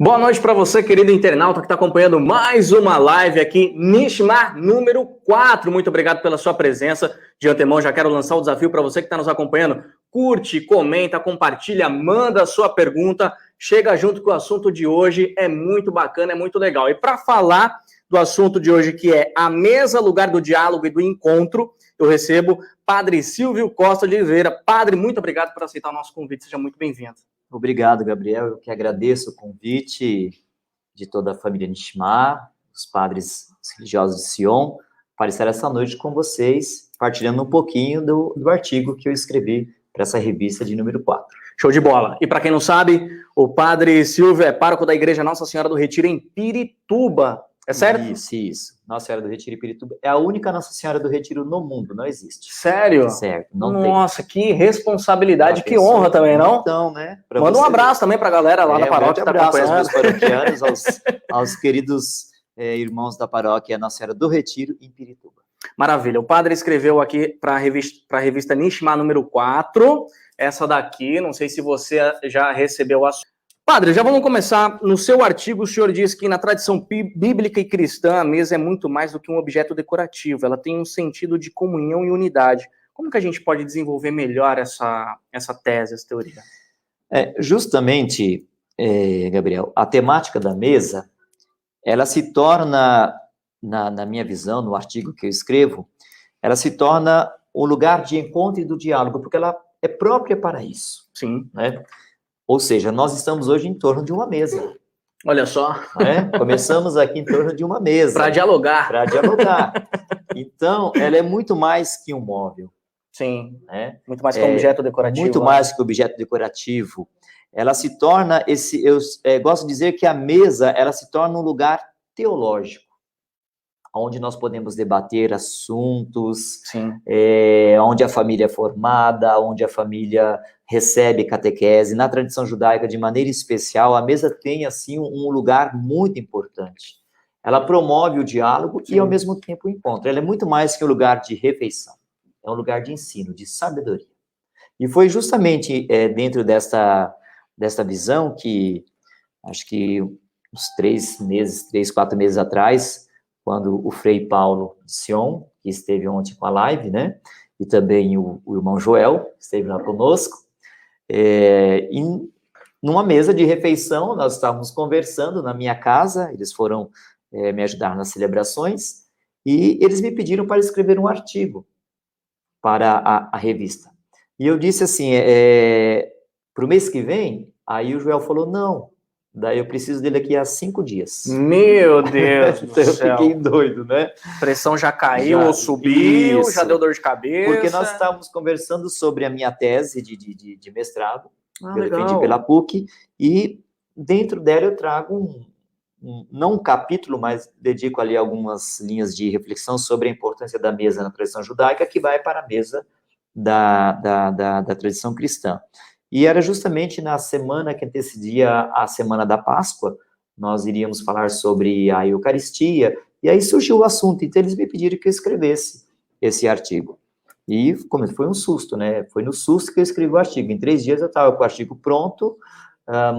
Boa noite para você, querido internauta que está acompanhando mais uma live aqui, Nishmar número 4. Muito obrigado pela sua presença. De antemão, já quero lançar o desafio para você que está nos acompanhando. Curte, comenta, compartilha, manda a sua pergunta. Chega junto com o assunto de hoje. É muito bacana, é muito legal. E para falar do assunto de hoje, que é a mesa, lugar do diálogo e do encontro, eu recebo Padre Silvio Costa de Oliveira. Padre, muito obrigado por aceitar o nosso convite. Seja muito bem-vindo. Obrigado, Gabriel. Eu que agradeço o convite de toda a família Nishmar, os padres religiosos de Sion, para estar essa noite com vocês, partilhando um pouquinho do artigo que eu escrevi para essa revista de número 4. Show de bola. E para quem não sabe, o Padre Silvio é pároco da Igreja Nossa Senhora do Retiro em Pirituba. É certo? Isso. Nossa Senhora do Retiro em Pirituba. É a única Nossa Senhora do Retiro no mundo, não existe. Sério? Certo, não tem. Nossa, que responsabilidade, que honra também, não? Então, né? Manda um abraço também para a galera lá da paróquia que está acompanhando. Aos meus paroquianos, aos queridos irmãos da paróquia Nossa Senhora do Retiro em Pirituba. Maravilha. O padre escreveu aqui para a revista Nishmar número 4, essa daqui, não sei se você já recebeu a... Padre, já vamos começar. No seu artigo, o senhor diz que na tradição bíblica e cristã, a mesa é muito mais do que um objeto decorativo, ela tem um sentido de comunhão e unidade. Como que a gente pode desenvolver melhor essa tese, essa teoria? Justamente, Gabriel, a temática da mesa, ela se torna, na minha visão, no artigo que eu escrevo, ela se torna um lugar de encontro e do diálogo, porque ela é própria para isso. Sim. Né? Ou seja, nós estamos hoje em torno de uma mesa. Olha só. Né? Começamos aqui em torno de uma mesa. Para dialogar. Para dialogar. Então, ela é muito mais que um móvel. Sim. Né? Muito mais que um objeto decorativo. Muito mais que objeto decorativo. Ela se torna eu gosto de dizer que a mesa, ela se torna um lugar teológico, onde nós podemos debater assuntos, onde a família é formada, onde a família recebe catequese. Na tradição judaica, de maneira especial, a mesa tem, assim, um lugar muito importante. Ela promove o diálogo e, ao mesmo tempo, o encontro. Ela é muito mais que um lugar de refeição. É um lugar de ensino, de sabedoria. E foi justamente dentro desta visão que, acho que uns 4 meses atrás, quando o Frei Paulo de Sion, que esteve ontem com a live, né, e também o irmão Joel, que esteve lá conosco, numa mesa de refeição, nós estávamos conversando na minha casa, eles foram me ajudar nas celebrações, e eles me pediram para escrever um artigo para a revista. E eu disse assim, para o mês que vem, aí o Joel falou, não, daí eu preciso dele aqui há 5 dias. Meu Deus do então céu. Eu fiquei doido, né? A pressão já caiu ou subiu, já deu dor de cabeça. Porque nós estávamos conversando sobre a minha tese de mestrado, que eu legal. defendi pela PUC, e dentro dela eu trago não um capítulo, mas dedico ali algumas linhas de reflexão sobre a importância da mesa na tradição judaica, que vai para a mesa da tradição cristã. E era justamente na semana que antecedia a semana da Páscoa, nós iríamos falar sobre a Eucaristia, e aí surgiu o assunto, então eles me pediram que eu escrevesse esse artigo. E foi um susto, né? Foi no susto que eu escrevi o artigo. Em 3 dias eu estava com o artigo pronto,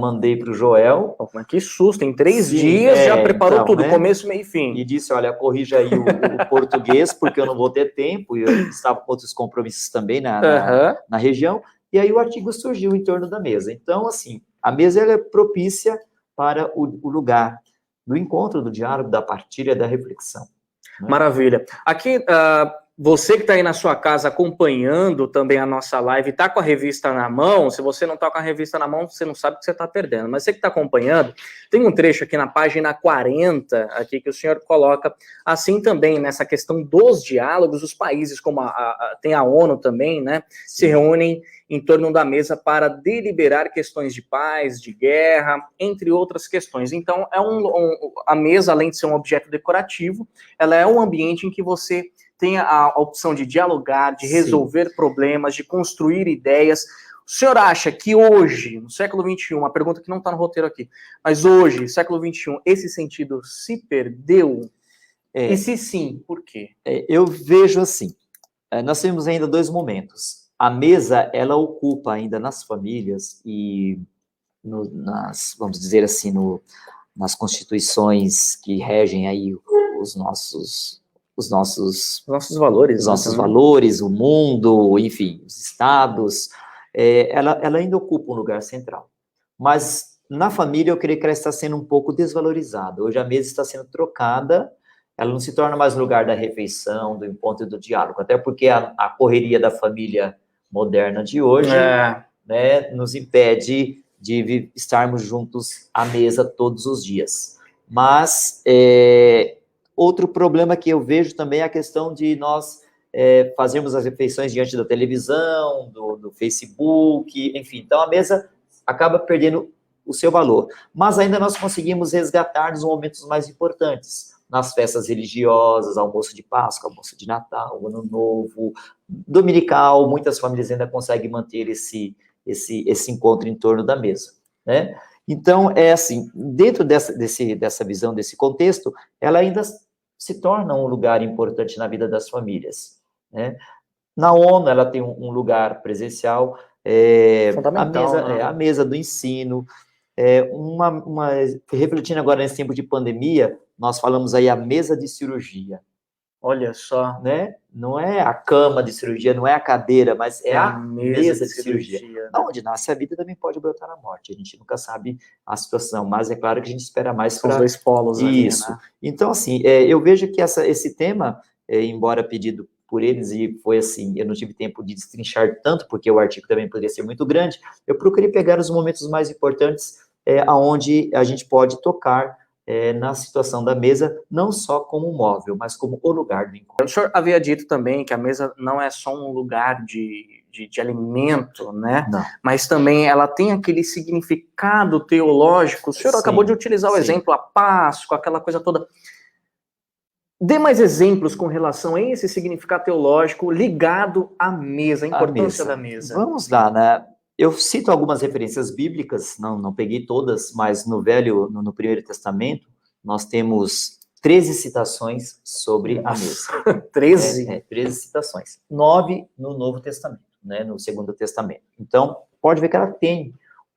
mandei para o Joel. Mas que susto, em 3 dias já preparou tudo, né? Começo, meio e fim. E disse, olha, corrija aí o português, porque eu não vou ter tempo, e eu estava com outros compromissos também na região. E aí o artigo surgiu em torno da mesa. Então, assim, a mesa ela é propícia para o lugar do encontro, do diálogo, da partilha, da reflexão. Né? Maravilha. Aqui, você que está aí na sua casa acompanhando também a nossa live, está com a revista na mão, se você não está com a revista na mão, você não sabe o que você está perdendo, mas você que está acompanhando, tem um trecho aqui na página 40, aqui que o senhor coloca, assim também, nessa questão dos diálogos, os países, como tem a ONU também, né, se reúnem em torno da mesa para deliberar questões de paz, de guerra, entre outras questões. Então, a mesa, além de ser um objeto decorativo, ela é um ambiente em que você tem a opção de dialogar, de resolver problemas, de construir ideias. O senhor acha que hoje, no século XXI, uma pergunta que não está no roteiro aqui, mas hoje, século XXI, esse sentido se perdeu? E se sim, por quê? Eu vejo assim, nós temos ainda 2 momentos. A mesa, ela ocupa ainda nas famílias, e vamos dizer assim, nas constituições que regem aí os nossos valores, os nossos valores, o mundo, enfim, os estados, ela ainda ocupa um lugar central. Mas na família eu creio que ela está sendo um pouco desvalorizada. Hoje a mesa está sendo trocada, ela não se torna mais um lugar da refeição, do encontro e do diálogo, até porque a correria da família moderna de hoje, né, nos impede de estarmos juntos à mesa todos os dias. Mas outro problema que eu vejo também é a questão de nós fazermos as refeições diante da televisão, do Facebook, enfim. Então, a mesa acaba perdendo o seu valor. Mas ainda nós conseguimos resgatar nos momentos mais importantes, nas festas religiosas, almoço de Páscoa, almoço de Natal, Ano Novo, Dominical, muitas famílias ainda conseguem manter esse encontro em torno da mesa, né? Então, assim, dentro dessa visão, desse contexto, ela ainda se torna um lugar importante na vida das famílias, né? Na ONU, ela tem um lugar presencial, fundamental, a mesa do ensino, refletindo agora nesse tempo de pandemia, nós falamos aí a mesa de cirurgia. Olha só. Né? Não é a cama de cirurgia, não é a cadeira, mas é a mesa de cirurgia. Né? Onde nasce a vida também pode brotar a morte. A gente nunca sabe a situação, mas é claro que a gente espera mais para... Os dois polos isso. Ali, né? Então, assim, eu vejo que esse tema, embora pedido por eles, e foi assim, eu não tive tempo de destrinchar tanto, porque o artigo também poderia ser muito grande, eu procurei pegar os momentos mais importantes, aonde a gente pode tocar na situação da mesa, não só como móvel, mas como o lugar do encontro. O senhor havia dito também que a mesa não é só um lugar de alimento, né? Não. Mas também ela tem aquele significado teológico. O senhor acabou de utilizar o exemplo, a Páscoa, aquela coisa toda. Dê mais exemplos com relação a esse significado teológico ligado à mesa, a importância da mesa. Vamos lá, né? Eu cito algumas referências bíblicas, não peguei todas, mas no Primeiro Testamento, nós temos 13 citações sobre a mesa. 13? 13 citações. 9 no Novo Testamento, né, no Segundo Testamento. Então, pode ver que ela tem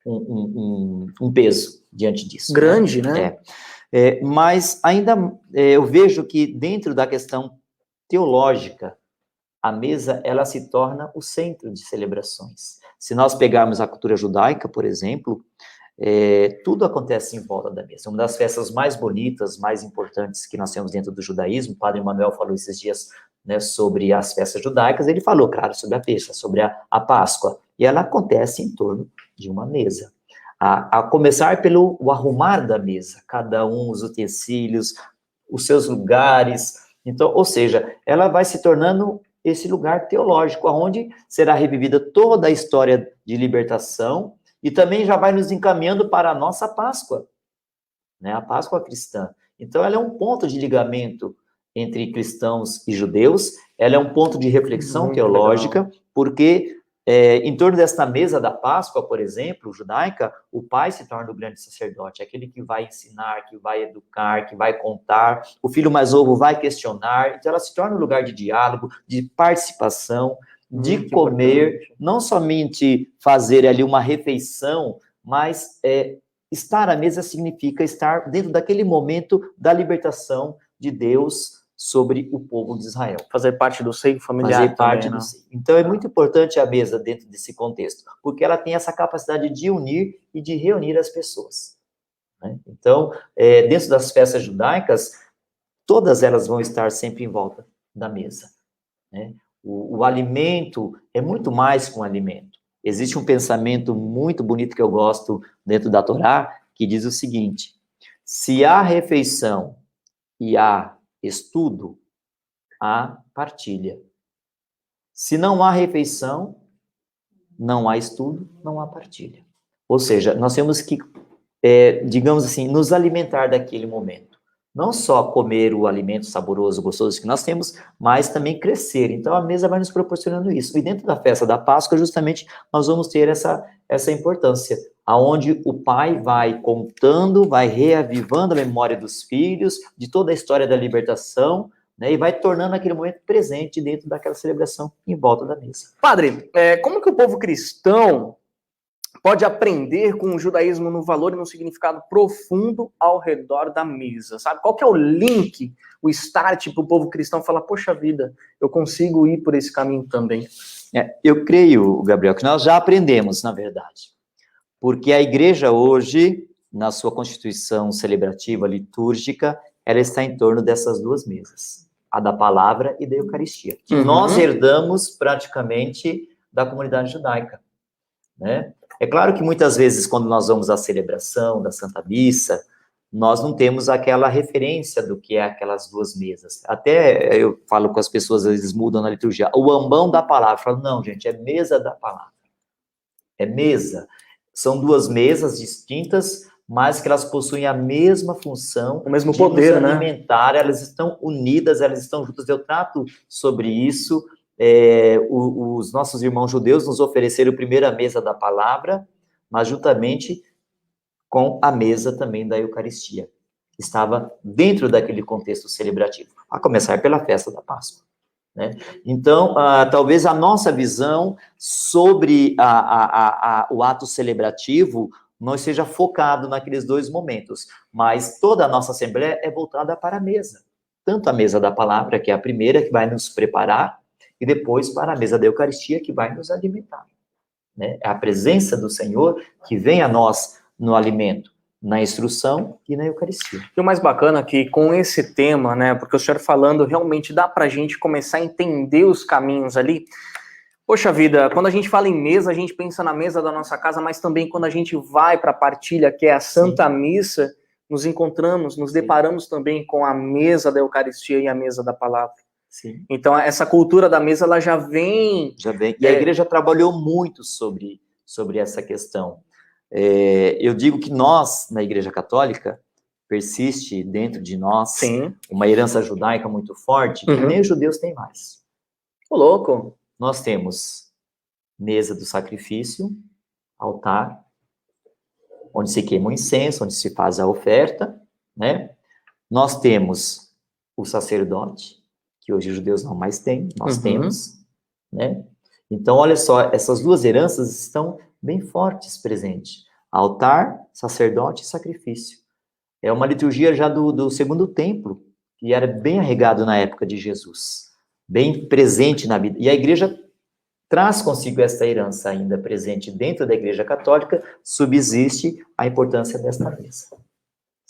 um peso diante disso. Grande, né? Mas ainda eu vejo que dentro da questão teológica, a mesa, ela se torna o centro de celebrações. Se nós pegarmos a cultura judaica, por exemplo, tudo acontece em volta da mesa. Uma das festas mais bonitas, mais importantes que nós temos dentro do judaísmo, o padre Manuel falou esses dias, né, sobre as festas judaicas, ele falou, claro, sobre a Pêssah, sobre a Páscoa, e ela acontece em torno de uma mesa. A começar pelo arrumar da mesa, cada um, os utensílios, os seus lugares. Então, ou seja, ela vai se tornando esse lugar teológico, onde será revivida toda a história de libertação e também já vai nos encaminhando para a nossa Páscoa, né? A Páscoa cristã. Então, ela é um ponto de ligamento entre cristãos e judeus, ela é um ponto de reflexão muito teológica, legal. Porque em torno desta mesa da Páscoa, por exemplo, judaica, o pai se torna o grande sacerdote, aquele que vai ensinar, que vai educar, que vai contar, o filho mais novo vai questionar, então ela se torna um lugar de diálogo, de participação, de comer, importante. Não somente fazer ali uma refeição, mas estar à mesa significa estar dentro daquele momento da libertação de Deus sobre o povo de Israel. Fazer parte do seio familiar. Fazer parte do seio. Então, é muito importante a mesa dentro desse contexto, porque ela tem essa capacidade de unir e de reunir as pessoas. Né? Então, dentro das festas judaicas, todas elas vão estar sempre em volta da mesa. Né? O alimento é muito mais que um alimento. Existe um pensamento muito bonito que eu gosto dentro da Torá, que diz o seguinte: se há refeição e há estudo, há partilha. Se não há refeição, não há estudo, não há partilha. Ou seja, nós temos que, digamos assim, nos alimentar daquele momento. Não só comer o alimento saboroso, gostoso que nós temos, mas também crescer. Então, a mesa vai nos proporcionando isso. E dentro da festa da Páscoa, justamente, nós vamos ter essa importância, aonde o pai vai contando, vai reavivando a memória dos filhos, de toda a história da libertação, né, e vai tornando aquele momento presente dentro daquela celebração em volta da mesa. Padre, como que o povo cristão pode aprender com o judaísmo no valor e no significado profundo ao redor da mesa, sabe? Qual que é o link, o start para o povo cristão falar, poxa vida, eu consigo ir por esse caminho também? Eu creio, Gabriel, que nós já aprendemos, na verdade. Porque a igreja hoje, na sua constituição celebrativa, litúrgica, ela está em torno dessas duas mesas, a da palavra e da Eucaristia, que nós herdamos praticamente da comunidade judaica, né? É claro que muitas vezes, quando nós vamos à celebração da Santa Missa, nós não temos aquela referência do que é aquelas duas mesas. Até eu falo com as pessoas, eles mudam na liturgia, o ambão da palavra. Eu falo, não, gente, é mesa da palavra. É mesa. São duas mesas distintas, mas que elas possuem a mesma função, o mesmo poder, nos alimentar, né? Elas estão unidas, elas estão juntas. Eu trato sobre isso. Os nossos irmãos judeus nos ofereceram primeiro a mesa da palavra, mas juntamente com a mesa também da Eucaristia. Estava dentro daquele contexto celebrativo, a começar pela festa da Páscoa, né? Então, talvez a nossa visão sobre o ato celebrativo não esteja focado naqueles dois momentos, mas toda a nossa Assembleia é voltada para a mesa. Tanto a mesa da palavra, que é a primeira, que vai nos preparar, e depois para a mesa da Eucaristia, que vai nos alimentar, né? É a presença do Senhor que vem a nós no alimento, na instrução e na Eucaristia. E o mais bacana é que com esse tema, né, porque o senhor falando, realmente dá pra gente começar a entender os caminhos ali. Poxa vida, quando a gente fala em mesa, a gente pensa na mesa da nossa casa, mas também quando a gente vai para a partilha, que é a Santa Missa, nos encontramos, nos deparamos também com a mesa da Eucaristia e a mesa da palavra. Sim. Então, essa cultura da mesa, ela já vem... E a igreja trabalhou muito sobre essa questão. Eu digo que nós, na Igreja Católica, persiste dentro de nós uma herança judaica muito forte, que nem os judeus têm mais. Ô, louco! Nós temos mesa do sacrifício, altar, onde se queima o incenso, onde se faz a oferta, né? Nós temos o sacerdote, que hoje os judeus não mais têm, nós temos, né? Então, olha só, essas duas heranças estão bem fortes presentes. Altar, sacerdote e sacrifício. É uma liturgia já do segundo templo, que era bem arraigado na época de Jesus, bem presente na vida. E a igreja traz consigo essa herança ainda presente dentro da Igreja Católica, subsiste a importância desta mesa.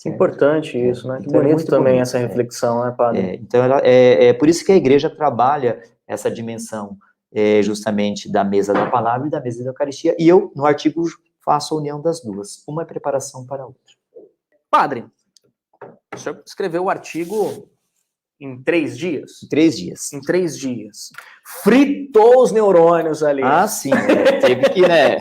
Importante isso, né? Que então bonito também essa reflexão, né, padre? Então, é por isso que a igreja trabalha essa dimensão justamente da mesa da palavra e da mesa da Eucaristia, e eu, no artigo, faço a união das duas. Uma é preparação para a outra. Padre, o senhor escreveu o artigo em 3 dias? Em 3 dias. Em 3 dias. Fritou os neurônios ali. Ah, sim, teve que, né?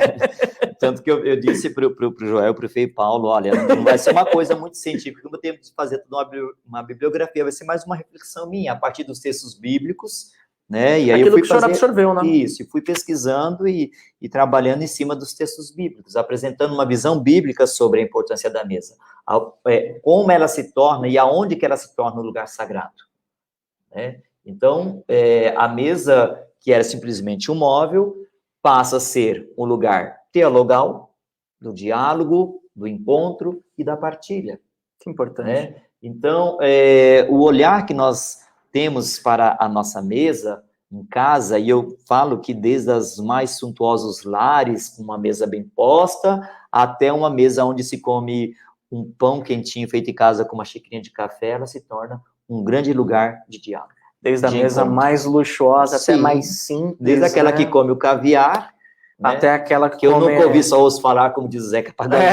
Tanto que eu disse pro Joel, pro Frei Paulo, olha, não vai ser uma coisa muito científica, não vou ter que fazer toda uma bibliografia, vai ser mais uma reflexão minha, a partir dos textos bíblicos, né? E aí aquilo que o senhor absorveu, né? Isso, e fui pesquisando e trabalhando em cima dos textos bíblicos, apresentando uma visão bíblica sobre a importância da mesa, como ela se torna e aonde que ela se torna um lugar sagrado, né? Então, a mesa, que era simplesmente um móvel, passa a ser um lugar teologal, do diálogo, do encontro e da partilha. Que importante. Né? Então, o olhar que nós temos para a nossa mesa em casa, e eu falo que desde os mais suntuosos lares, com uma mesa bem posta, até uma mesa onde se come um pão quentinho feito em casa com uma xicrinha de café, ela se torna um grande lugar de diálogo. Desde a mesa mais luxuosa até mais simples. Desde aquela que come o caviar, até aquela que eu nunca ouvi só ouço falar, como diz o Zeca Pagodinho,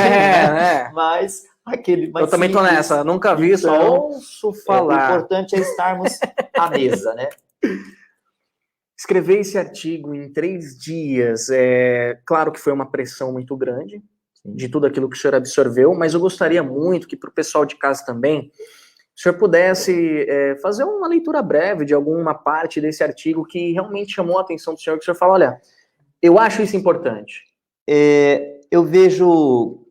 mas aquele mais eu também tô nessa, nunca vi, só ouço falar. O importante é estarmos à mesa, né? Escrever esse artigo em 3 dias, claro que foi uma pressão muito grande, de tudo aquilo que o senhor absorveu, mas eu gostaria muito que para o pessoal de casa também, o senhor pudesse fazer uma leitura breve de alguma parte desse artigo que realmente chamou a atenção do senhor, que o senhor fala, olha, eu acho isso importante. Eu vejo,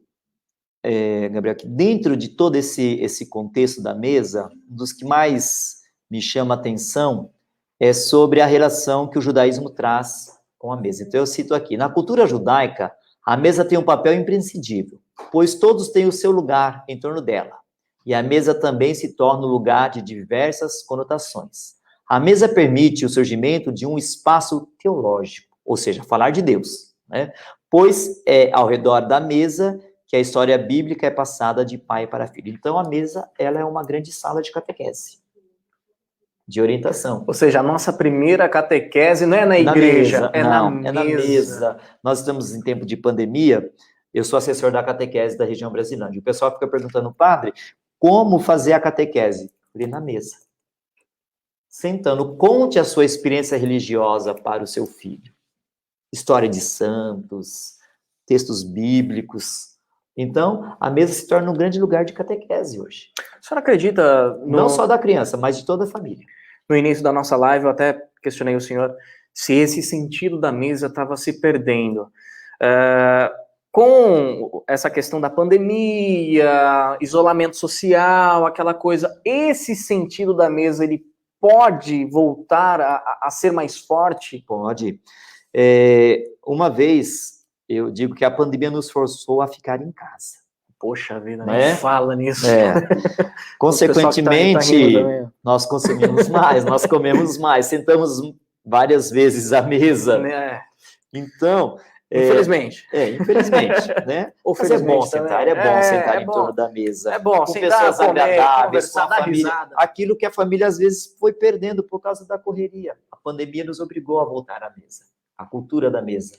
Gabriel, que dentro de todo esse contexto da mesa, um dos que mais me chama a atenção é sobre a relação que o judaísmo traz com a mesa. Então, eu cito aqui, na cultura judaica, A mesa tem um papel imprescindível, pois todos têm o seu lugar em torno dela. E a mesa também se torna um lugar de diversas conotações. A mesa permite o surgimento de um espaço teológico, ou seja, falar de Deus, né? Pois é ao redor da mesa que a história bíblica é passada de pai para filho. Então, a mesa, ela é uma grande sala de catequese, de orientação. Ou seja, a nossa primeira catequese não é na igreja, é na mesa. Nós estamos em tempo de pandemia, eu sou assessor da catequese da região Brasilândia. O pessoal fica perguntando, padre, como fazer a catequese? Eu falei, na mesa. Sentando, conte a sua experiência religiosa para o seu filho. História de santos, textos bíblicos. Então, a mesa se torna um grande lugar de catequese hoje. A senhora acredita... Não só da criança, mas de toda a família. No início da nossa live, eu até questionei o senhor se esse sentido da mesa estava se perdendo. Com essa questão da pandemia, isolamento social, aquela coisa, esse sentido da mesa, ele pode voltar a ser mais forte? Pode. Uma vez, eu digo que a pandemia nos forçou a ficar em casa. Poxa vida, nem fala nisso. Consequentemente, nós consumimos mais, nós comemos mais, sentamos várias vezes à mesa. Então... Infelizmente. Infelizmente, né? Mas é bom sentar, sentar em torno da mesa. É bom com sentar, pessoas comer, agradáveis, com a família. risada. Aquilo que a família, às vezes, foi perdendo por causa da correria. A pandemia nos obrigou a voltar à mesa. A cultura da mesa,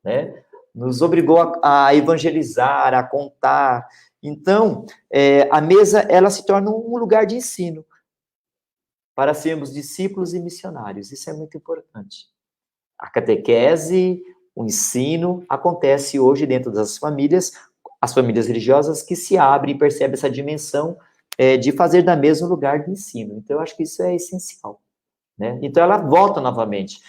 né? Nos obrigou a evangelizar, a contar. Então, a mesa, ela se torna um lugar de ensino para sermos discípulos e missionários. Isso é muito importante. A catequese, o ensino acontece hoje dentro das famílias, as famílias religiosas que se abrem e percebem essa dimensão de fazer da mesa um lugar de ensino. Então, eu acho que isso é essencial, né? Então, ela volta novamente.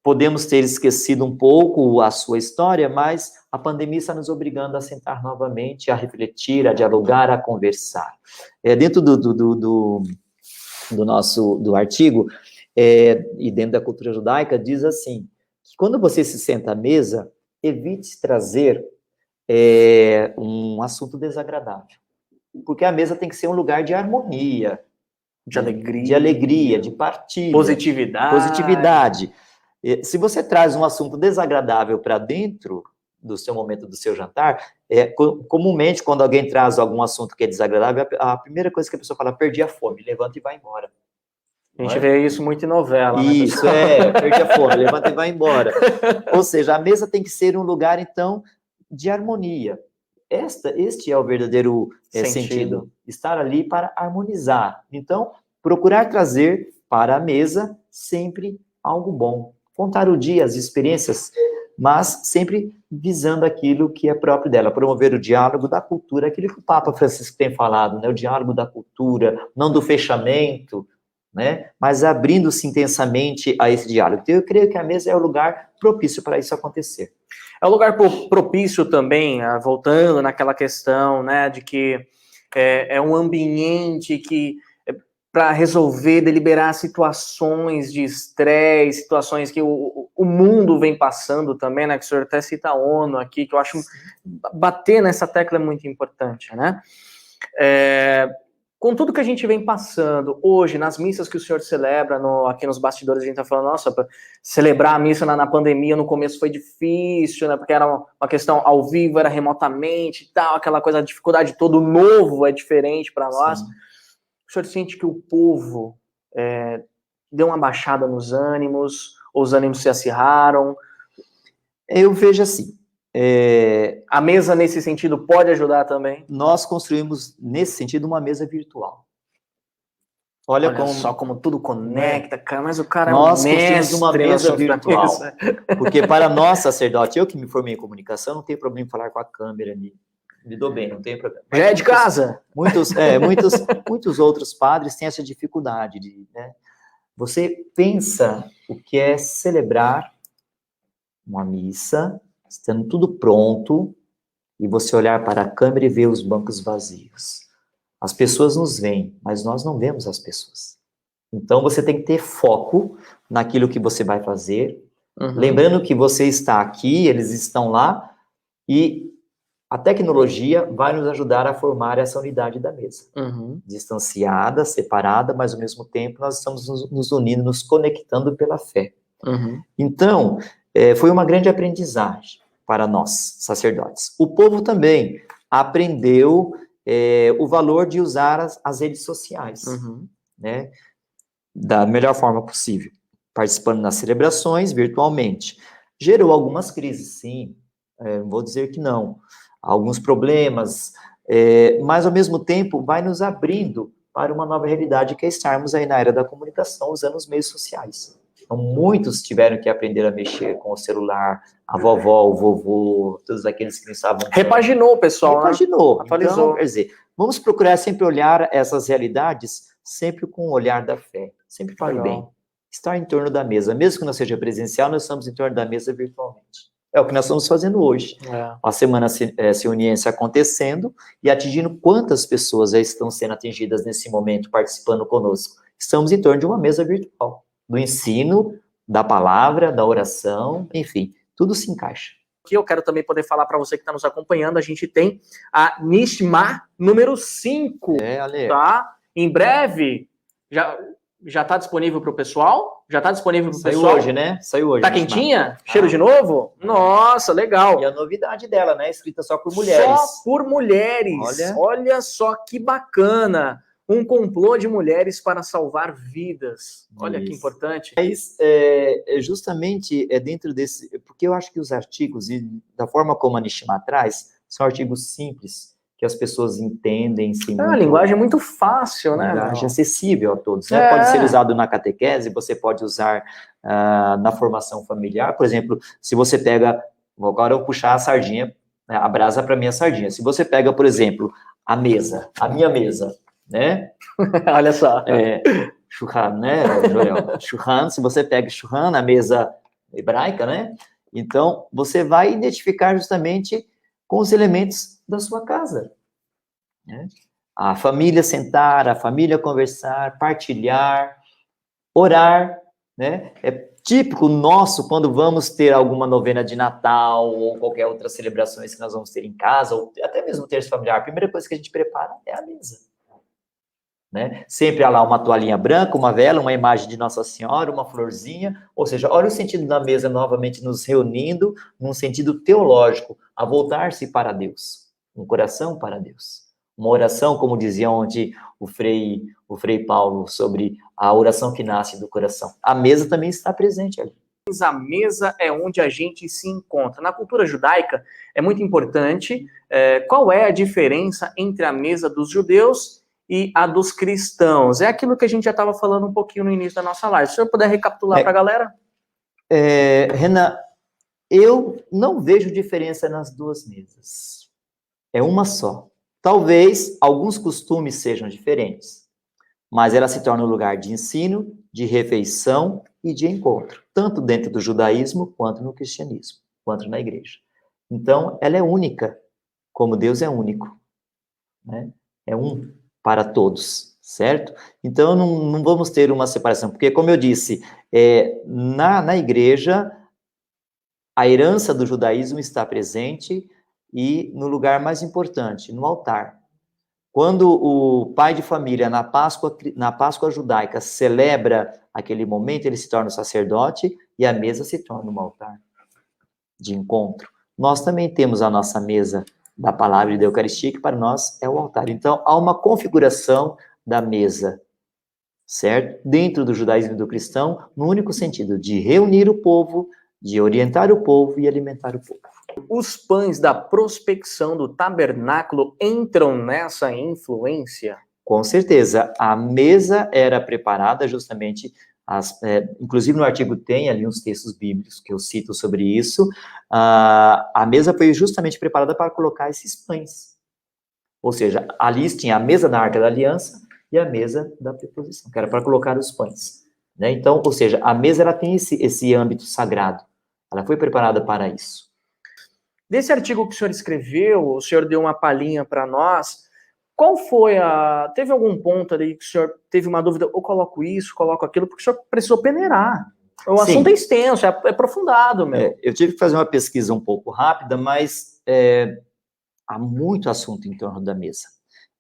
Podemos ter esquecido um pouco a sua história, mas a pandemia está nos obrigando a sentar novamente, a refletir, a dialogar, a conversar. Dentro do nosso artigo, e dentro da cultura judaica, diz assim, que quando você se senta à mesa, evite trazer um assunto desagradável. Porque a mesa tem que ser um lugar de harmonia, de alegria, de partilha. Positividade. Se você traz um assunto desagradável para dentro do seu momento, do seu jantar, comumente, quando alguém traz algum assunto que é desagradável, a primeira coisa que a pessoa fala, perdi a fome, levanta e vai embora. A gente vê isso muito em novela, né? Isso, perdi a fome, levanta e vai embora. Ou seja, a mesa tem que ser um lugar, então, de harmonia. Este é o verdadeiro sentido. Estar ali para harmonizar. Então, procurar trazer para a mesa sempre algo bom. Contar o dia, as experiências, mas sempre visando aquilo que é próprio dela. Promover o diálogo da cultura, aquilo que o Papa Francisco tem falado, né? O diálogo da cultura, não do fechamento, né? Mas abrindo-se intensamente a esse diálogo. Então, eu creio que a mesa é o lugar propício para isso acontecer. É um lugar propício também, voltando naquela questão, né, de que é um ambiente que para resolver, deliberar situações de estresse, situações que o mundo vem passando também, né, que o senhor até cita a ONU aqui, que eu acho bater nessa tecla é muito importante, né? Com tudo que a gente vem passando hoje, nas missas que o senhor celebra, aqui nos bastidores, a gente tá falando, nossa, celebrar a missa na pandemia no começo foi difícil, né, porque era uma questão ao vivo, era remotamente e tal, aquela coisa, a dificuldade todo novo é diferente para nós. Sim. O senhor sente que o povo deu uma baixada nos ânimos, ou os ânimos se acirraram? Eu vejo assim, a mesa, nesse sentido, pode ajudar também? Nós construímos, nesse sentido, uma mesa virtual. Olha só como tudo conecta, cara, mas o cara nós é um mestre uma mesa virtual. Porque para nós, sacerdote, eu que me formei em comunicação, não tenho problema em falar com a câmera ali. Me dou bem, não tem problema. Já é de casa? Muitos outros padres têm essa dificuldade de, né? Você pensa o que é celebrar uma missa, estando tudo pronto, e você olhar para a câmera e ver os bancos vazios. As pessoas nos veem, mas nós não vemos as pessoas. Então, você tem que ter foco naquilo que você vai fazer, lembrando que você está aqui, eles estão lá, E a tecnologia vai nos ajudar a formar essa unidade da mesa. Distanciada, separada, mas ao mesmo tempo nós estamos nos unindo, nos conectando pela fé. Então, foi uma grande aprendizagem para nós, sacerdotes. O povo também aprendeu o valor de usar as redes sociais, né, da melhor forma possível, participando das celebrações virtualmente. Gerou algumas crises, sim, não vou dizer que não, alguns problemas, mas ao mesmo tempo vai nos abrindo para uma nova realidade, que é estarmos aí na era da comunicação, usando os meios sociais. Então, muitos tiveram que aprender a mexer com o celular, a vovó, o vovô, todos aqueles que não estavam... Repaginou o pessoal, Repaginou. Né? Atualizou. Então, quer dizer, vamos procurar sempre olhar essas realidades sempre com o olhar da fé, sempre para o bem. Estar em torno da mesa, mesmo que não seja presencial, nós estamos em torno da mesa virtualmente. É o que nós estamos fazendo hoje. A Semana Sioniense acontecendo e atingindo quantas pessoas já estão sendo atingidas nesse momento, participando conosco. Estamos em torno de uma mesa virtual, do ensino, da palavra, da oração, enfim, tudo se encaixa. Aqui eu quero também poder falar para você que está nos acompanhando, a gente tem a Nishma número 5, tá? Em breve, já está disponível para o pessoal? Já está disponível para o pessoal? Saiu hoje, né? Saiu hoje. Tá quentinha? Cheiro de novo? Nossa, legal. E a novidade dela, né? Escrita só por mulheres. Só por mulheres. Olha só que bacana. Um complô de mulheres para salvar vidas. Olha que importante. Mas, justamente dentro desse... Porque eu acho que os artigos, e da forma como a Nishma traz, são artigos simples, que as pessoas entendem. A linguagem é muito fácil, né? Linguagem acessível a todos, né? Pode ser usado na catequese, você pode usar na formação familiar. Por exemplo, se você pega... Agora eu vou puxar a sardinha, né, a brasa para minha sardinha. Se você pega, por exemplo, a minha mesa, né? Olha só. Shulchan, né, Joel? Shulchan, se você pega Shulchan na mesa hebraica, né? Então, você vai identificar justamente com os elementos da sua casa, né? A família sentar, a família conversar, partilhar, orar, né? É típico nosso quando vamos ter alguma novena de Natal ou qualquer outra celebração que nós vamos ter em casa, ou até mesmo terço familiar. A primeira coisa que a gente prepara é a mesa. Né? Sempre há lá uma toalhinha branca, uma vela, uma imagem de Nossa Senhora, uma florzinha, ou seja, olha o sentido da mesa novamente nos reunindo num sentido teológico, a voltar-se para Deus, um coração para Deus. Uma oração, como dizia ontem o Frei Paulo, sobre a oração que nasce do coração. A mesa também está presente ali. A mesa é onde a gente se encontra. Na cultura judaica é muito importante qual é a diferença entre a mesa dos judeus e a dos cristãos. É aquilo que a gente já estava falando um pouquinho no início da nossa live. Se o senhor puder recapitular para a galera. Renan, eu não vejo diferença nas duas mesas. É uma só. Talvez alguns costumes sejam diferentes, mas ela se torna um lugar de ensino, de refeição e de encontro, tanto dentro do judaísmo, quanto no cristianismo, quanto na igreja. Então, ela é única, como Deus é único, né? É um para todos, certo? Então, não vamos ter uma separação, porque, como eu disse, na igreja, a herança do judaísmo está presente e no lugar mais importante, no altar. Quando o pai de família, na Páscoa judaica, celebra aquele momento, ele se torna um sacerdote e a mesa se torna um altar de encontro. Nós também temos a nossa mesa da palavra e da Eucaristia, que para nós é o altar. Então, há uma configuração da mesa, certo? Dentro do judaísmo e do cristão, no único sentido de reunir o povo, de orientar o povo e alimentar o povo. Os pães da prospecção do tabernáculo entram nessa influência? Com certeza. A mesa era preparada justamente, inclusive no artigo tem ali uns textos bíblicos que eu cito sobre isso, a mesa foi justamente preparada para colocar esses pães. Ou seja, ali tinha a mesa da Arca da Aliança e a mesa da preposição, que era para colocar os pães. Né? Então, ou seja, a mesa ela tem esse âmbito sagrado. Ela foi preparada para isso. Desse artigo que o senhor escreveu, o senhor deu uma palhinha para nós. Qual foi Teve algum ponto ali que o senhor teve uma dúvida? Eu coloco isso, coloco aquilo, porque o senhor precisou peneirar. O assunto é extenso, é aprofundado, meu. Eu tive que fazer uma pesquisa um pouco rápida, mas há muito assunto em torno da mesa.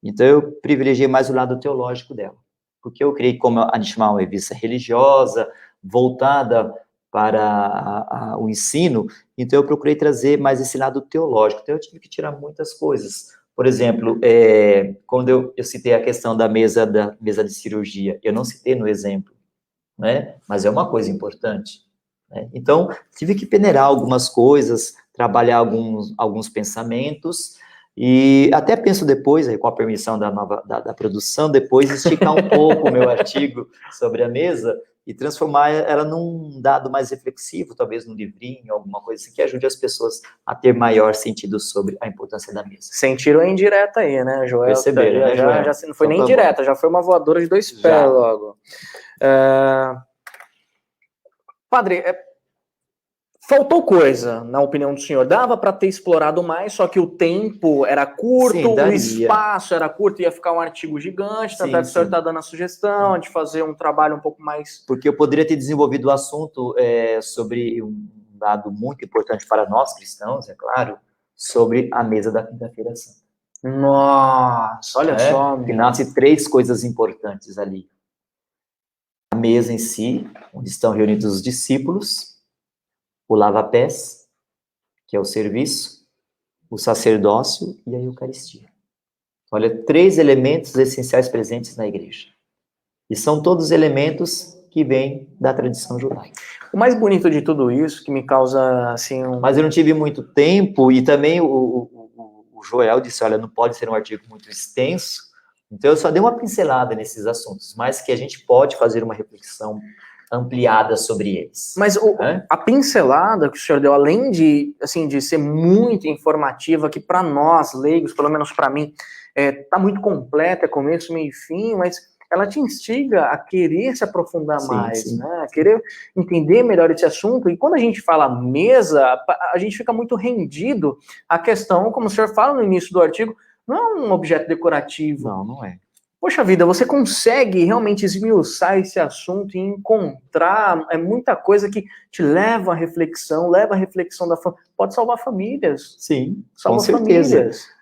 Então, eu privilegiei mais o lado teológico dela, porque eu criei como a gente chama uma revista religiosa, voltada para o ensino, então eu procurei trazer mais esse lado teológico. Então, eu tive que tirar muitas coisas. Por exemplo, quando eu citei a questão da mesa de cirurgia, eu não citei no exemplo, né? Mas é uma coisa importante, né? Então, tive que peneirar algumas coisas, trabalhar alguns pensamentos, e até penso depois, aí, com a permissão da produção, depois esticar um pouco o meu artigo sobre a mesa e transformar ela num dado mais reflexivo, talvez num livrinho, alguma coisa assim, que ajude as pessoas a ter maior sentido sobre a importância da mesa. Sentiram a indireta aí, né, Joel? Perceberam, né, Joel? Já não foi nem indireta, já foi uma voadora de 2 pés logo. Padre, faltou coisa, na opinião do senhor. Dava para ter explorado mais, só que o tempo era curto, sim, o espaço era curto, ia ficar um artigo gigante, tanto é que o senhor está dando a sugestão de fazer um trabalho um pouco mais... Porque eu poderia ter desenvolvido o assunto sobre um dado muito importante para nós cristãos, é claro, sobre a mesa da Quinta-feira Santa. Nossa, olha só. Que nasce 3 coisas importantes ali. A mesa em si, onde estão reunidos os discípulos, o lava-pés, que é o serviço, o sacerdócio e a Eucaristia. Olha, 3 elementos essenciais presentes na igreja. E são todos elementos que vêm da tradição judaica. O mais bonito de tudo isso, que me causa, assim... Mas eu não tive muito tempo, e também o Joel disse, olha, não pode ser um artigo muito extenso, então eu só dei uma pincelada nesses assuntos, mas que a gente pode fazer uma reflexão ampliada sobre eles. Mas a pincelada que o senhor deu, além de, assim, de ser muito informativa, que para nós, leigos, pelo menos para mim, tá muito completa, é começo, meio e fim, mas ela te instiga a querer se aprofundar mais, né? A querer entender melhor esse assunto. E quando a gente fala mesa, a gente fica muito rendido à questão, como o senhor fala no início do artigo, não é um objeto decorativo. Não, não é. Poxa vida, você consegue realmente esmiuçar esse assunto e encontrar muita coisa que te leva à reflexão da família. Pode salvar famílias. Sim, salva com certeza. Famílias.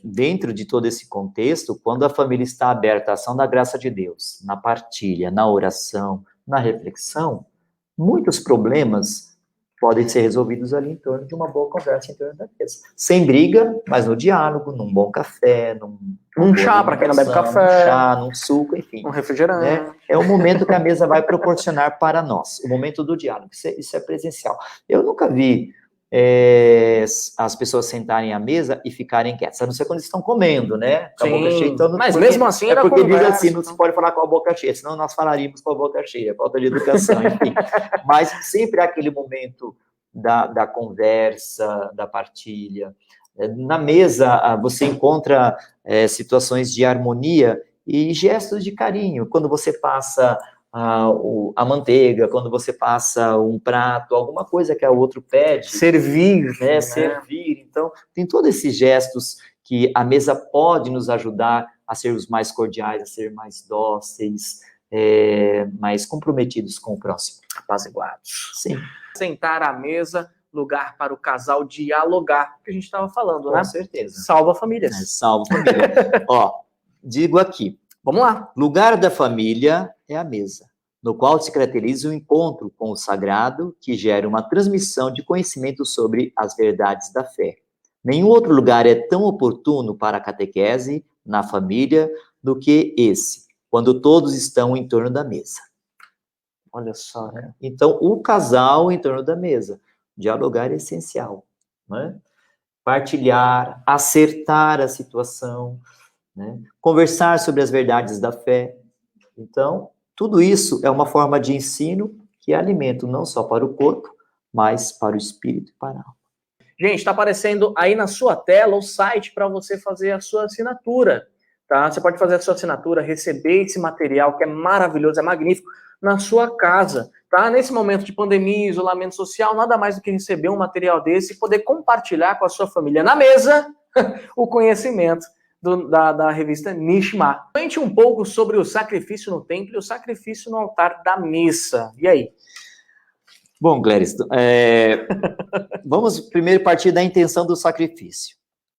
Dentro de todo esse contexto, quando a família está aberta à ação da graça de Deus, na partilha, na oração, na reflexão, muitos problemas podem ser resolvidos ali em torno de uma boa conversa em torno da mesa. Sem briga, mas no diálogo, num bom café, num chá, para quem não bebe café. Num chá, num suco, enfim. Um refrigerante. Né? É o momento que a mesa vai proporcionar para nós, o momento do diálogo. Isso é presencial. Eu nunca vi as pessoas sentarem à mesa e ficarem quietas, a não ser quando estão comendo, né? Com a boca cheia. Então, mas mesmo assim era porque conversa, diz assim, não se pode falar com a boca cheia, senão nós falaríamos com a boca cheia, falta de educação, enfim. Mas sempre há aquele momento da conversa, da partilha. Na mesa, você encontra situações de harmonia e gestos de carinho. Quando você passa a manteiga, quando você passa um prato, alguma coisa que o outro pede. Servir. Né? Servir. Então, tem todos esses gestos que a mesa pode nos ajudar a sermos mais cordiais, a ser mais dóceis, mais comprometidos com o próximo. Apaziguados. Sim. Sentar à mesa, lugar para o casal dialogar, que a gente estava falando, né? Com certeza. Salva famílias. Salva família. Ó, digo aqui. Vamos lá. Lugar da família é a mesa, no qual se caracteriza o encontro com o sagrado, que gera uma transmissão de conhecimento sobre as verdades da fé. Nenhum outro lugar é tão oportuno para a catequese na família do que esse, quando todos estão em torno da mesa. Olha só, né? Então, o casal em torno da mesa. Dialogar é essencial, né? Partilhar, acertar a situação, né? Conversar sobre as verdades da fé. Então, tudo isso é uma forma de ensino que é alimento não só para o corpo, mas para o espírito e para a alma. Gente, está aparecendo aí na sua tela o site para você fazer a sua assinatura, tá? Você pode fazer a sua assinatura, receber esse material que é maravilhoso, é magnífico, na sua casa, tá? Nesse momento de pandemia, isolamento social, nada mais do que receber um material desse e poder compartilhar com a sua família na mesa o conhecimento da revista Nishma. Comente um pouco sobre o sacrifício no templo e o sacrifício no altar da missa. E aí? Bom, Gléris, vamos primeiro partir da intenção do sacrifício.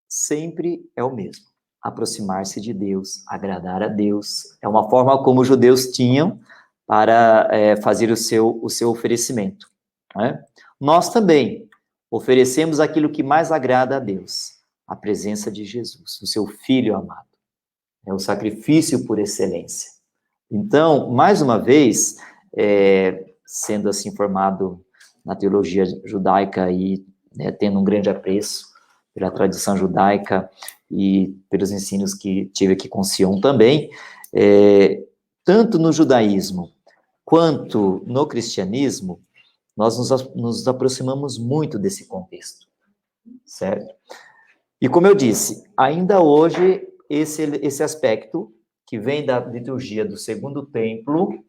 Sempre é o mesmo. Aproximar-se de Deus, agradar a Deus. É uma forma como os judeus tinham para fazer o seu oferecimento. Né? Nós também oferecemos aquilo que mais agrada a Deus, a presença de Jesus, o seu Filho amado. É o sacrifício por excelência. Então, mais uma vez, sendo assim formado na teologia judaica e tendo um grande apreço pela tradição judaica e pelos ensinos que tive aqui com Sion também, tanto no judaísmo quanto no cristianismo, nós nos aproximamos muito desse contexto, certo? E como eu disse, ainda hoje, esse aspecto que vem da liturgia do Segundo Templo,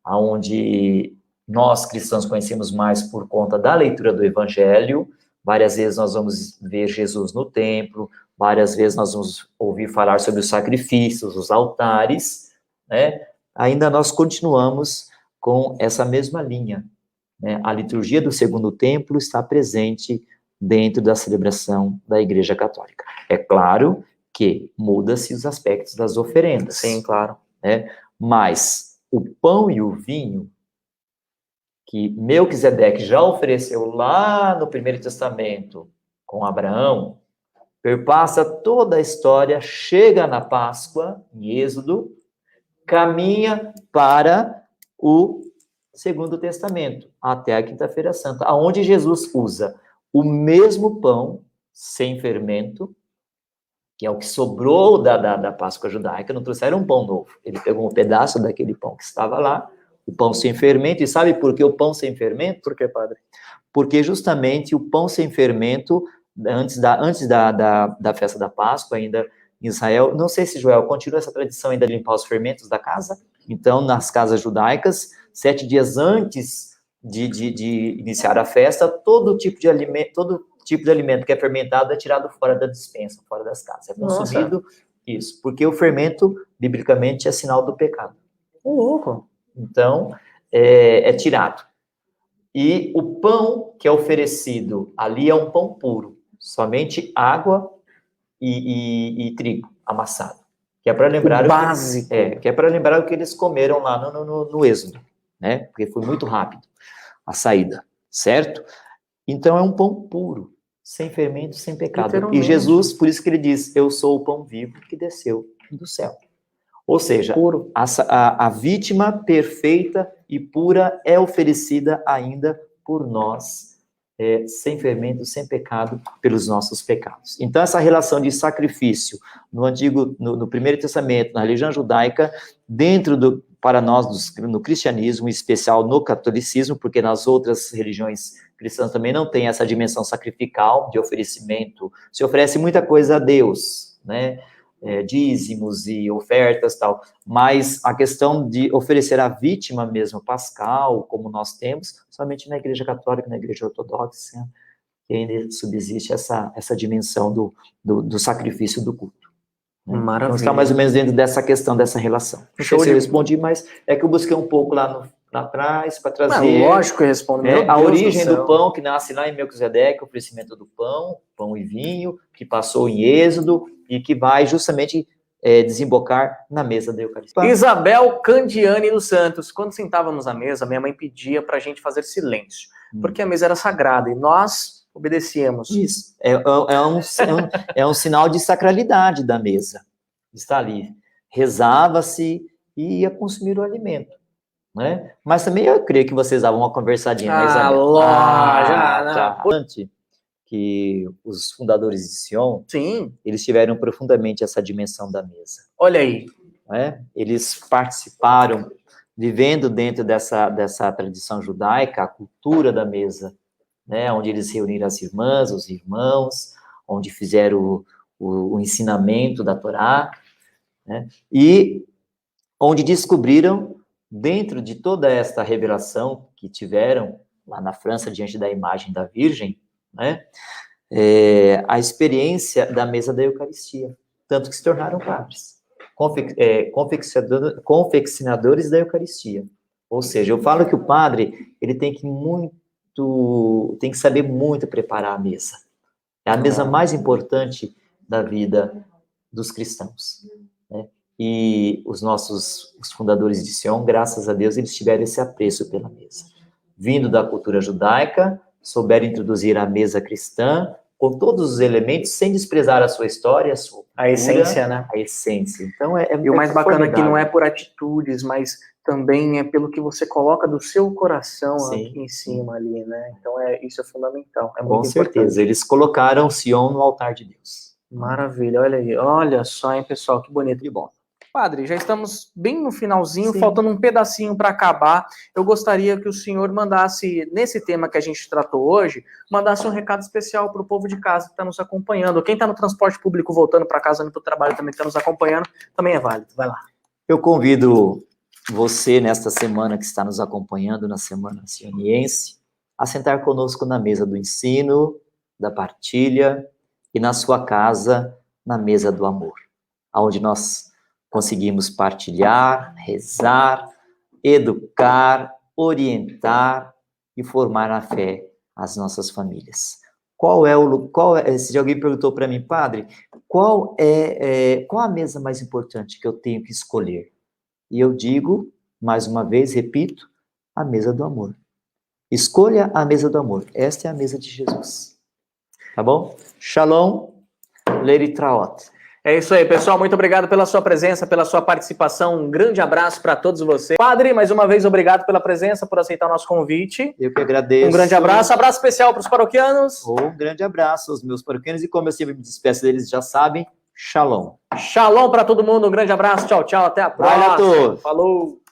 onde nós cristãos conhecemos mais por conta da leitura do Evangelho, várias vezes nós vamos ver Jesus no templo, várias vezes nós vamos ouvir falar sobre os sacrifícios, os altares, né? Ainda nós continuamos com essa mesma linha, né? A liturgia do Segundo Templo está presente dentro da celebração da Igreja Católica. É claro que muda-se os aspectos das oferendas. Sim, claro. Né? Mas o pão e o vinho que Melquisedeque já ofereceu lá no Primeiro Testamento com Abraão, perpassa toda a história, chega na Páscoa, em Êxodo, caminha para o Segundo Testamento, até a Quinta-feira Santa, onde Jesus usa o mesmo pão sem fermento, que é o que sobrou da Páscoa judaica, não trouxeram um pão novo. Ele pegou um pedaço daquele pão que estava lá, o pão sem fermento, e sabe por que o pão sem fermento? Por que, padre? Porque justamente o pão sem fermento, antes da festa da Páscoa, ainda em Israel, não sei se Joel continua essa tradição ainda de limpar os fermentos da casa, então nas casas judaicas, 7 dias antes de iniciar a festa, todo tipo de alimento que é fermentado é tirado fora da despensa, fora das casas, é consumido. Nossa. Isso, porque o fermento, biblicamente, é sinal do pecado. Louco! Então, é tirado. E o pão que é oferecido ali é um pão puro, somente água e trigo amassado. Que é para lembrar o básico. Que é para lembrar o que eles comeram lá no Êxodo, né? Porque foi muito rápido a saída, certo? Então é um pão puro, sem fermento, sem pecado. E Jesus, por isso que ele diz: eu sou o pão vivo que desceu do céu. Ou seja, a vítima perfeita e pura é oferecida ainda por nós, sem fermento, sem pecado, pelos nossos pecados. Então, essa relação de sacrifício no Primeiro Testamento, na religião judaica, para nós, no cristianismo, em especial no catolicismo, porque nas outras religiões cristãs também não tem essa dimensão sacrificial de oferecimento, se oferece muita coisa a Deus, né? Dízimos e ofertas, tal, mas a questão de oferecer a vítima mesmo, pascal, como nós temos, somente na Igreja Católica, na Igreja Ortodoxa, que ainda subsiste essa dimensão do sacrifício do culto. Né? Maravilha. Então, está mais ou menos dentro dessa questão, dessa relação. Não sei se eu respondi, mas é que eu busquei um pouco lá atrás para trazer... lógico que eu respondo. A origem do pão, que nasce lá em Melquisedeque, o oferecimento do pão e vinho, que passou em Êxodo, e que vai justamente desembocar na mesa da Eucaristia. Isabel Candiani dos Santos. Quando sentávamos à mesa, minha mãe pedia para a gente fazer silêncio, porque a mesa era sagrada, e nós obedecíamos. Isso. É um sinal de sacralidade da mesa. Está ali. Rezava-se e ia consumir o alimento. Né? Mas também eu creio que vocês davam uma conversadinha, né, Isabel? Tá. Que os fundadores de Sion, sim, eles tiveram profundamente essa dimensão da mesa. Olha aí. Né? Eles participaram, vivendo dentro dessa tradição judaica, a cultura da mesa, né? Onde eles reuniram as irmãs, os irmãos, onde fizeram o ensinamento da Torá, né? E onde descobriram, dentro de toda esta revelação que tiveram lá na França, diante da imagem da Virgem, né? A experiência da mesa da Eucaristia. tanto que se tornaram padres, confeccionadores da Eucaristia. Ou seja, eu falo que o padre, ele tem que saber muito preparar a mesa. É a mesa mais importante da vida dos cristãos, né? E os fundadores de Sion, graças a Deus, eles tiveram esse apreço pela mesa. Vindo da cultura judaica, souberam introduzir a mesa cristã com todos os elementos, sem desprezar a sua história, a sua cultura, a essência, né? A essência. Então, e o mais bacana é que não é por atitudes, mas também é pelo que você coloca do seu coração aqui em cima ali, né? Então isso é fundamental. É muito com certeza. Eles colocaram Sion no altar de Deus. Maravilha, olha aí. Olha só, hein, pessoal, que bonito. Que bom. Padre, já estamos bem no finalzinho, faltando um pedacinho para acabar. Eu gostaria que o senhor mandasse, nesse tema que a gente tratou hoje, mandasse um recado especial para o povo de casa que está nos acompanhando. Quem está no transporte público voltando para casa, indo para o trabalho, também está nos acompanhando, também é válido. Vai lá. Eu convido você, nesta semana que está nos acompanhando, na Semana Sioniense, a sentar conosco na mesa do ensino, da partilha e na sua casa, na mesa do amor, onde nós conseguimos partilhar, rezar, educar, orientar e formar na fé as nossas famílias. Se alguém perguntou para mim, padre, qual a mesa mais importante que eu tenho que escolher? E eu digo, mais uma vez, repito, a mesa do amor. Escolha a mesa do amor. Esta é a mesa de Jesus. Tá bom? Shalom, Leritraot. É isso aí, pessoal. Muito obrigado pela sua presença, pela sua participação. Um grande abraço para todos vocês. Padre, mais uma vez, obrigado pela presença, por aceitar o nosso convite. Eu que agradeço. Um grande abraço. Abraço especial para os paroquianos. Um grande abraço aos meus paroquianos. E como eu sempre me despeço deles, já sabem, shalom. Shalom para todo mundo. Um grande abraço. Tchau, tchau. Até a próxima. Vai, Falou.